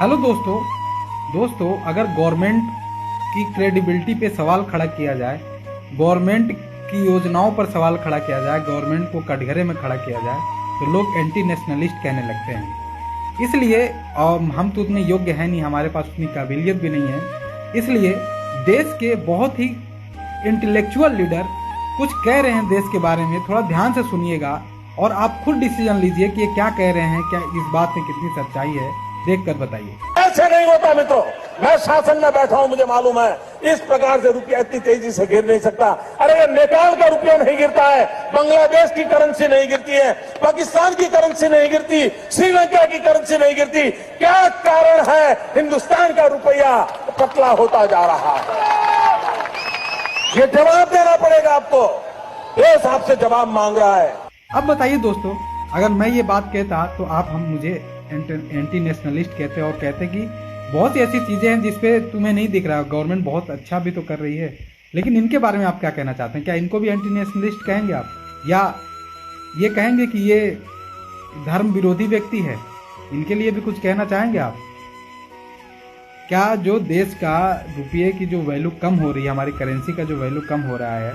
Hello दोस्तों, अगर government की क्रेडिबिलिटी पे सवाल खड़ा किया जाए, गवर्नमेंट की योजनाओं पर सवाल खड़ा किया जाए, गवर्नमेंट को कटघरे में खड़ा किया जाए, तो लोग एंटी नेशनलिस्ट कहने लगते हैं। इसलिए हम तो उतने योग्य हैं नहीं, हमारे पास उतनी काबिलियत भी नहीं है। इसलिए देश के बहुत ही इंटेलेक्चुअल लीडर कुछ कह रहे हैं देश के बारे में, थोड़ा ध्यान से सुनिएगा और आप खुद डिसीजन लीजिए कि ये क्या कह रहे हैं, क्या इस बात में कितनी सच्चाई है, देखकर बताइए। ऐसे नहीं होता मित्रों, मैं शासन में बैठा हूं, मुझे मालूम है इस प्रकार से रुपया इतनी तेजी से गिर नहीं सकता। अरे ये नेपाल का रुपया नहीं गिरता है, बांग्लादेश की करेंसी नहीं गिरती है, पाकिस्तान की करेंसी नहीं गिरती, श्रीलंका की करेंसी नहीं गिरती। क्या कारण है हिंदुस्तान का रुपया पतला होता जा रहा है? ये जवाब देना पड़ेगा आपको, देश आपसे जवाब मांग रहा है। अब बताइए दोस्तों, अगर मैं ये बात कहता तो आप हम मुझे एंटी नेशनलिस्ट कहते और कहते कि बहुत सी ऐसी चीजें हैं जिसपे तुम्हें नहीं दिख रहा, गवर्नमेंट बहुत अच्छा भी तो कर रही है। लेकिन इनके बारे में आप क्या कहना चाहते हैं? क्या इनको भी एंटी नेशनलिस्ट कहेंगे आप, या ये कहेंगे कि ये धर्म विरोधी व्यक्ति है? इनके लिए भी कुछ कहना चाहेंगे आप? क्या जो देश का रुपये की जो वैल्यू कम हो रही है, हमारी करेंसी का जो वैल्यू कम हो रहा है,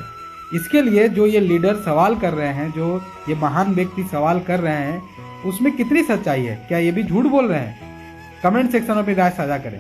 इसके लिए जो ये लीडर सवाल कर रहे हैं, जो ये महान व्यक्ति सवाल कर रहे हैं, उसमें कितनी सच्चाई है? क्या ये भी झूठ बोल रहे हैं? कमेंट सेक्शन में अपनी राय साझा करें।